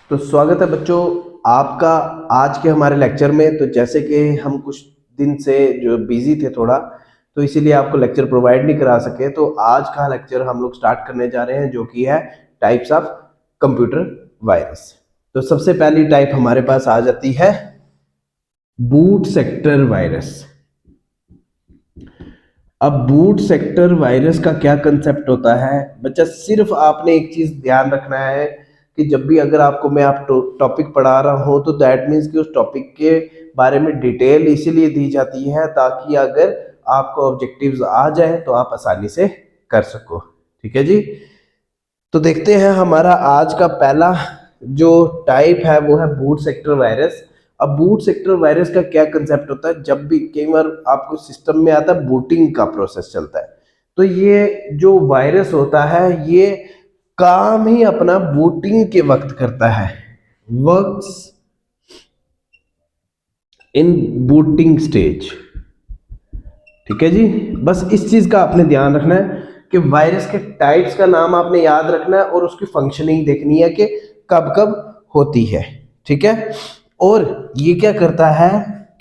तो स्वागत है बच्चों आपका आज के हमारे लेक्चर में। तो जैसे कि हम कुछ दिन से जो बिजी थे थोड़ा, तो इसीलिए आपको लेक्चर प्रोवाइड नहीं करा सके। तो आज का लेक्चर हम लोग स्टार्ट करने जा रहे हैं, जो कि है टाइप्स ऑफ कंप्यूटर वायरस। तो सबसे पहली टाइप हमारे पास आ जाती है बूट सेक्टर वायरस। अब बूट सेक्टर वायरस का क्या कंसेप्ट होता है बच्चा, सिर्फ आपने एक चीज ध्यान रखना है कि जब भी अगर आपको मैं टॉपिक पढ़ा रहा हूं तो दैट मीन्स कि उस टॉपिक के बारे में डिटेल इसीलिए दी जाती है ताकि अगर आपको ऑब्जेक्टिव्स आ जाए तो आप आसानी से कर सको। ठीक है जी। तो देखते हैं हमारा आज का पहला जो टाइप है वो है बूट सेक्टर वायरस। अब बूट सेक्टर वायरस का क्या कंसेप्ट होता है, जब भी कई बार आपको सिस्टम में आता है बूटिंग का प्रोसेस चलता है, तो ये जो वायरस होता है ये काम ही अपना बूटिंग के वक्त करता है, वर्क्स इन बूटिंग स्टेज। ठीक है जी। बस इस चीज का आपने ध्यान रखना है कि वायरस के टाइप्स का नाम आपने याद रखना है और उसकी फंक्शनिंग देखनी है कि कब कब होती है। ठीक है। और ये क्या करता है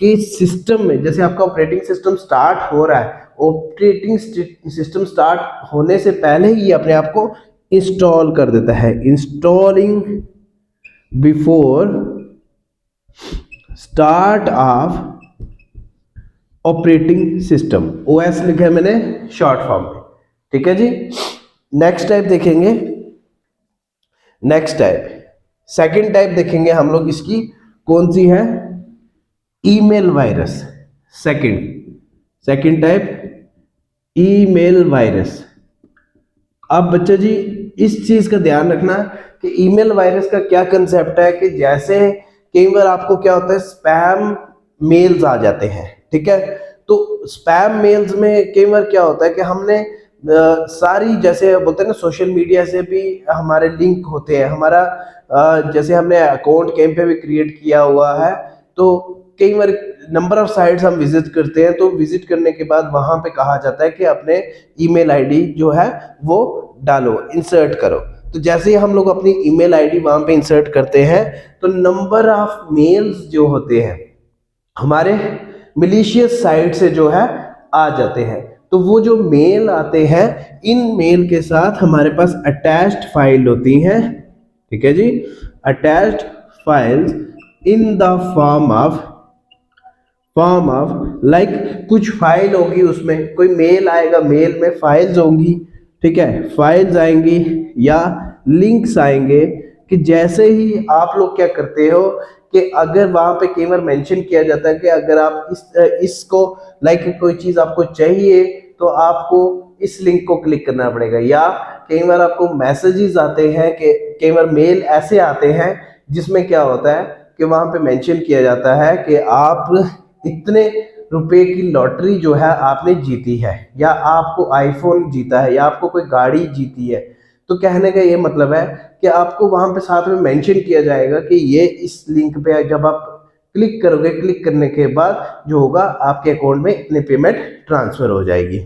कि सिस्टम में जैसे आपका ऑपरेटिंग सिस्टम स्टार्ट हो रहा है, ऑपरेटिंग सिस्टम स्टार्ट होने से पहले ही ये अपने आप को इंस्टॉल कर देता है। Installing before start of operating system, OS लिखा है मैंने शॉर्ट फॉर्म में। ठीक है जी। नेक्स्ट टाइप देखेंगे, नेक्स्ट टाइप सेकंड टाइप देखेंगे हम लोग, इसकी कौन सी है, email virus. Second type email virus. अब बच्चे जी इस चीज का ध्यान रखना कि ईमेल वायरस का क्या कंसेप्ट है कि जैसे कई बार आपको क्या होता है स्पैम मेल्स आ जाते हैं। ठीक है। तो स्पैम मेल्स में कई बार क्या होता है कि हमने सारी जैसे बोलते हैं ना सोशल मीडिया से भी हमारे लिंक होते हैं, हमारा जैसे हमने अकाउंट कहीं पे भी क्रिएट किया हुआ है तो कई बार नंबर ऑफ साइट्स हम विजिट करते हैं, तो विजिट करने के बाद वहां पे कहा जाता है कि अपने ईमेल आईडी जो है वो डालो, इंसर्ट करो। तो जैसे ही हम लोग अपनी ईमेल आईडी वहां पे इंसर्ट करते हैं तो नंबर ऑफ मेल्स जो होते हैं हमारे मिलीशियस साइट से जो है आ जाते हैं। तो वो जो मेल आते हैं, इन मेल के साथ हमारे पास अटैच्ड फाइल होती हैं। ठीक है जी। Attached files in the form of like कुछ फाइल होगी, उसमें कोई मेल आएगा, मेल में फाइल्स होंगी। ठीक है। फाइल्स आएंगी या लिंक्स आएंगे कि जैसे ही आप लोग क्या करते हो कि अगर वहां पे कई बार मेंशन किया जाता है कि अगर आप इसको लाइक कोई चीज आपको चाहिए तो आपको इस लिंक को क्लिक करना पड़ेगा, या कई बार आपको मैसेजेस आते हैं कि कई बार मेल ऐसे आते हैं जिसमें क्या होता है कि वहां पे मेंशन किया जाता है कि आप इतने रुपए की लॉटरी जो है आपने जीती है, या आपको आईफोन जीता है, या आपको कोई गाड़ी जीती है। तो कहने का ये मतलब है कि आपको वहां पे साथ में मेंशन किया जाएगा कि ये इस लिंक पे जब आप क्लिक करोगे, क्लिक करने के बाद जो होगा आपके अकाउंट में इतनी पेमेंट ट्रांसफर हो जाएगी।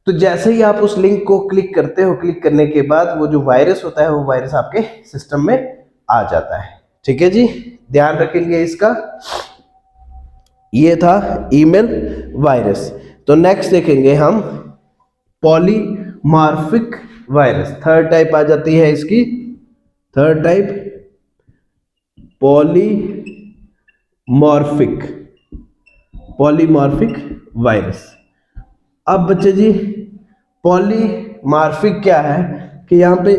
तो जैसे ही आप उस लिंक को क्लिक करते हो, क्लिक करने के बाद वो जो वायरस होता है वो वायरस आपके सिस्टम में आ जाता है। ठीक है जी। ध्यान रखेंगे इसका। ये था ईमेल वायरस। तो नेक्स्ट देखेंगे हम पॉलीमॉर्फिक वायरस। थर्ड टाइप आ जाती है इसकी, थर्ड टाइप पॉलीमॉर्फिक वायरस। अब बच्चे जी पॉलीमॉर्फिक क्या है कि यहाँ पे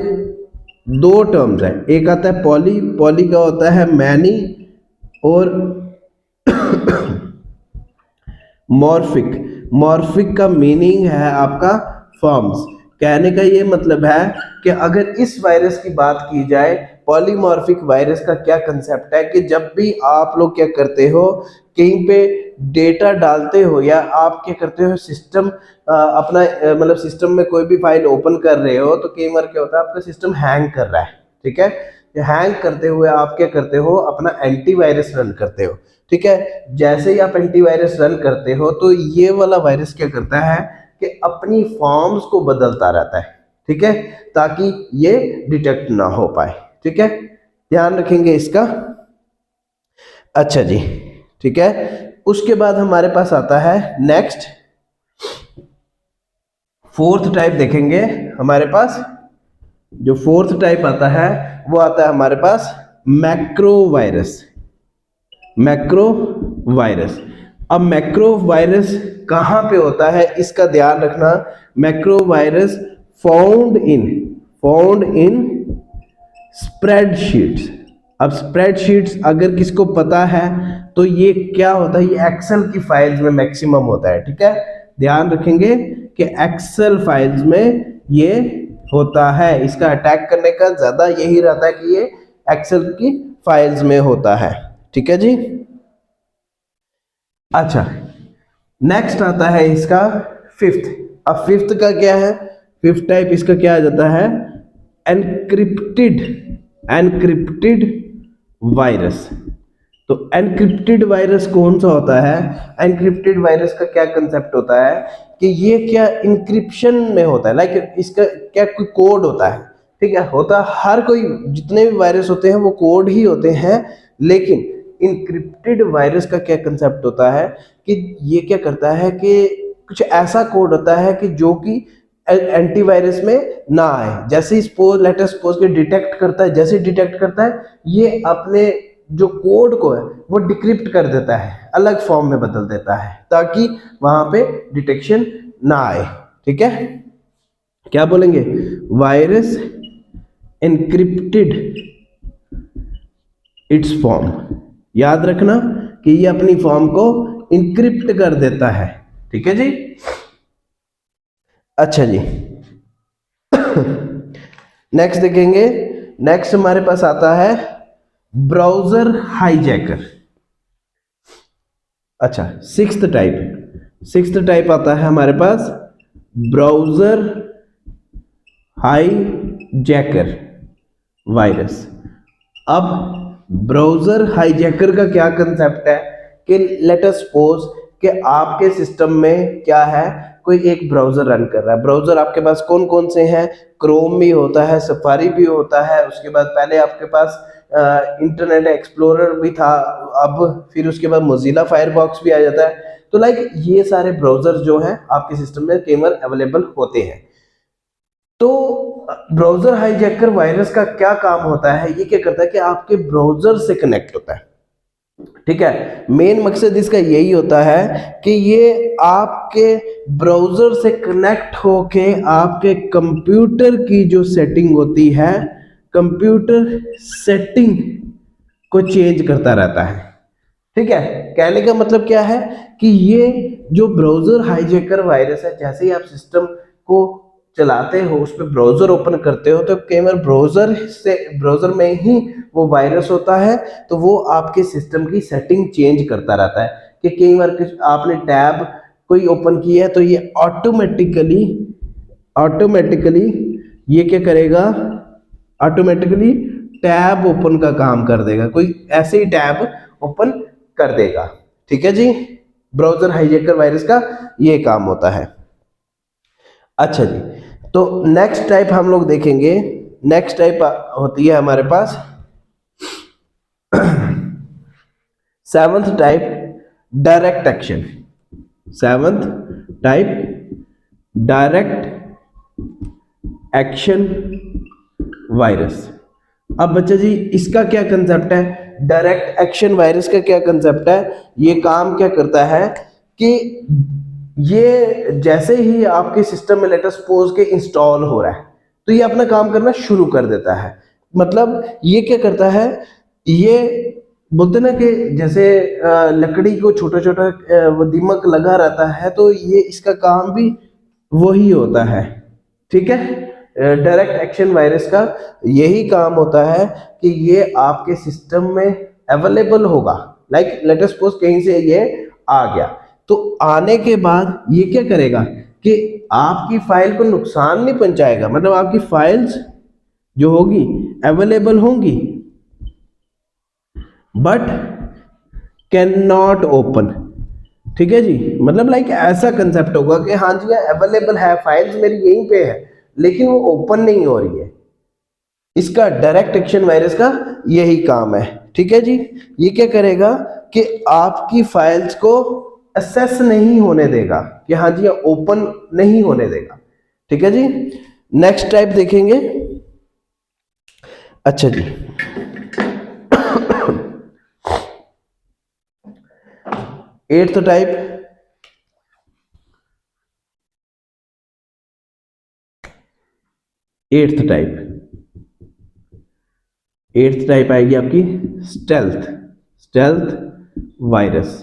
दो टर्म्स है, एक आता है पॉली का होता है मैनी, और मॉर्फिक का मीनिंग है आपका फॉर्म्स। कहने का ये मतलब है कि अगर इस वायरस की बात की जाए, पॉलीमॉर्फिक वायरस का क्या कंसेप्ट है कि जब भी आप लोग क्या करते हो कहीं पे डेटा डालते हो, या आप क्या करते हो सिस्टम अपना मतलब सिस्टम में कोई भी फाइल ओपन कर रहे हो, तो कई बार क्या होता है आपका सिस्टम हैंग कर रहा है। ठीक है। हैंग करते हुए आप क्या करते हो, अपना एंटीवायरस रन करते हो। ठीक है। जैसे ही आप एंटीवायरस रन करते हो तो ये वाला वायरस क्या करता है कि अपनी फॉर्म्स को बदलता रहता है। ठीक है। ताकि ये डिटेक्ट ना हो पाए। ठीक है। ध्यान रखेंगे इसका। अच्छा जी, ठीक है। उसके बाद हमारे पास आता है नेक्स्ट, फोर्थ टाइप देखेंगे हमारे पास। जो फोर्थ टाइप आता है वो आता है हमारे पास मैक्रो वायरस। Macro virus. अब मैक्रो वायरस कहाँ पे होता है इसका ध्यान रखना। Macro virus found in spreadsheets. अब स्प्रेडशीट्स अगर किसको पता है तो ये क्या होता है, ये एक्सेल की फाइल्स में मैक्सिमम होता है, ठीक है। ध्यान रखेंगे कि एक्सेल फाइल्स में ये होता है, इसका अटैक करने का ज्यादा यही रहता है कि ये एक्सेल की फाइल्स में होता है, ठीक है जी। अच्छा, नेक्स्ट आता है इसका फिफ्थ। अब फिफ्थ का क्या है, फिफ्थ टाइप इसका क्या आ जाता है, एनक्रिप्टेड वायरस। तो एनक्रिप्टेड वायरस कौन सा होता है, एनक्रिप्टेड वायरस का क्या कंसेप्ट होता है कि ये क्या इंक्रिप्शन में होता है, लाइक इसका क्या कोई कोड होता है, ठीक है। होता हर कोई, जितने भी वायरस होते हैं वो कोड ही होते हैं, लेकिन इंक्रिप्टेड वायरस का क्या कंसेप्ट होता है कि ये क्या करता है कि कुछ ऐसा कोड होता है कि जो कि एंटीवायरस में ना आए। जैसे सपोज लेटर सपोज के डिटेक्ट करता है, जैसे डिटेक्ट करता है ये अपने जो कोड को है वो डिक्रिप्ट कर देता है, अलग फॉर्म में बदल देता है ताकि वहां पे डिटेक्शन ना आए, ठीक है। क्या बोलेंगे, वायरस एनक्रिप्टेड इट्स फॉर्म। याद रखना कि ये अपनी फॉर्म को इंक्रिप्ट कर देता है, ठीक है जी। अच्छा जी, नेक्स्ट देखेंगे। नेक्स्ट हमारे पास आता है ब्राउजर हाईजैकर। अच्छा, सिक्स्थ टाइप आता है हमारे पास ब्राउजर हाईजैकर वायरस। अब ब्राउजर हाईजैकर का क्या कंसेप्ट है कि लेट अस सपोज कि आपके सिस्टम में क्या है, कोई एक ब्राउजर रन कर रहा है। ब्राउजर आपके पास कौन कौन से हैं, क्रोम भी होता है, सफारी भी होता है, उसके बाद पहले आपके पास इंटरनेट एक्सप्लोरर भी था, अब फिर उसके बाद मोजिला फायरफॉक्स भी आ जाता है। तो लाइक ये सारे ब्राउजर जो हैं आपके सिस्टम में केवल अवेलेबल होते हैं। तो ब्राउजर हाईजैकर वायरस का क्या काम होता है, ये क्या करता है कि आपके ब्राउजर से कनेक्ट होता है, ठीक है। मेन मकसद इसका यही होता है कि ये आपके ब्राउजर से कनेक्ट होके आपके कंप्यूटर की जो सेटिंग होती है, कंप्यूटर सेटिंग को चेंज करता रहता है, ठीक है। कहने का मतलब क्या है कि ये जो ब्राउजर हाईजैकर वायरस है, जैसे ही आप सिस्टम को चलाते हो, उस पर ब्राउजर ओपन करते हो, तो कई बार ब्राउजर में ही वो वायरस होता है, तो वो आपके सिस्टम की सेटिंग चेंज करता रहता है। कि कई बार आपने टैब कोई ओपन की है तो ये ऑटोमेटिकली ये क्या करेगा, ऑटोमेटिकली टैब ओपन का काम कर देगा, कोई ऐसे ही टैब ओपन कर देगा, ठीक है जी। ब्राउजर हाईजैकर वायरस का ये काम होता है। अच्छा जी, तो नेक्स्ट टाइप हम लोग देखेंगे। नेक्स्ट टाइप होती है हमारे पास seventh type direct action. Seventh type direct action virus. अब बच्चा जी इसका क्या कंसेप्ट है, डायरेक्ट एक्शन वायरस का क्या कंसेप्ट है, ये काम क्या करता है कि ये जैसे ही आपके सिस्टम में लेटर सपोज के इंस्टॉल हो रहा है तो ये अपना काम करना शुरू कर देता है। मतलब ये क्या करता है, ये बोलते ना कि जैसे लकड़ी को छोटा छोटा वो दीमक लगा रहता है, तो ये इसका काम भी वही होता है, ठीक है। डायरेक्ट एक्शन वायरस का यही काम होता है कि ये आपके सिस्टम में अवेलेबल होगा, लाइक लेट अस सपोज कहीं से ये आ गया, तो आने के बाद ये क्या करेगा कि आपकी फाइल को नुकसान नहीं पहुंचाएगा, मतलब आपकी फाइल्स जो होगी अवेलेबल होंगी बट कैन नॉट ओपन, ठीक है जी। मतलब लाइक ऐसा कंसेप्ट होगा कि हाँ जी अवेलेबल है, फाइल्स मेरी यहीं पे है, लेकिन वो ओपन नहीं हो रही है, इसका डायरेक्ट एक्शन वायरस का यही काम है, ठीक है जी। ये क्या करेगा कि आपकी फाइल्स को एक्सेस नहीं होने देगा, कि हाँ जी ओपन नहीं होने देगा, ठीक है जी। नेक्स्ट टाइप देखेंगे। अच्छा जी, एट्थ टाइप, एट्थ टाइप आएगी आपकी स्टेल्थ वायरस।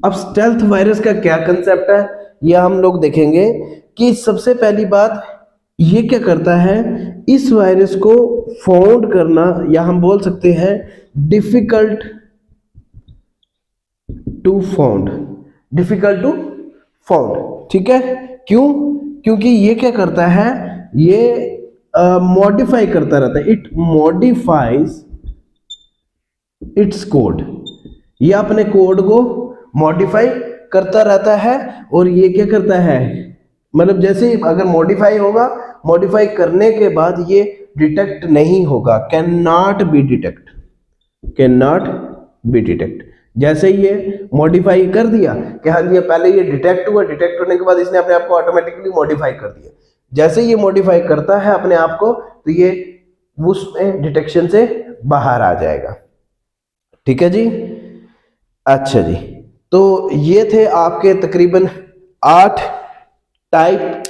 अब स्टेल्थ वायरस का क्या कंसेप्ट है यह हम लोग देखेंगे कि सबसे पहली बात ये क्या करता है, इस वायरस को फाउंड करना, या हम बोल सकते हैं डिफिकल्ट टू फाउंड, ठीक है। क्यों? क्योंकि ये क्या करता है, ये मॉडिफाई करता रहता है, इट मॉडिफाइज इट्स कोड, ये अपने कोड को मॉडिफाई करता रहता है। और ये क्या करता है, मतलब जैसे अगर मॉडिफाई होगा, मॉडिफाई करने के बाद ये डिटेक्ट नहीं होगा, कैन नॉट बी डिटेक्ट। जैसे ये मॉडिफाई कर दिया कि हाँ जी पहले ये डिटेक्ट हुआ, डिटेक्ट होने के बाद इसने अपने आप को ऑटोमेटिकली मॉडिफाई कर दिया। जैसे ये मॉडिफाई करता है अपने आप को, तो ये उसमें डिटेक्शन से बाहर आ जाएगा, ठीक है जी। अच्छा जी, तो ये थे आपके तकरीबन 8 टाइप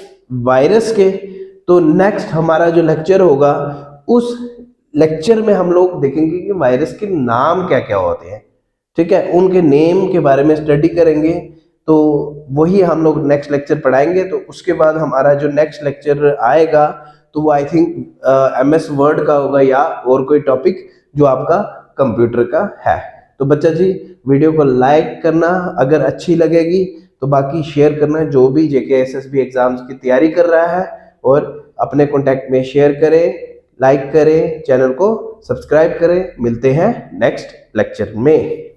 वायरस के। तो नेक्स्ट हमारा जो लेक्चर होगा, उस लेक्चर में हम लोग देखेंगे कि वायरस के नाम क्या क्या होते हैं, ठीक है, उनके नेम के बारे में स्टडी करेंगे। तो वही हम लोग नेक्स्ट लेक्चर पढ़ाएंगे। तो उसके बाद हमारा जो नेक्स्ट लेक्चर आएगा, तो वो आई थिंक MS वर्ड का होगा या और कोई टॉपिक जो आपका कंप्यूटर का है। तो बच्चा जी वीडियो को लाइक करना अगर अच्छी लगेगी, तो बाकी शेयर करना, जो भी JK SSB एग्जाम्स की तैयारी कर रहा है, और अपने कॉन्टैक्ट में शेयर करें, लाइक करें, चैनल को सब्सक्राइब करें। मिलते हैं नेक्स्ट लेक्चर में।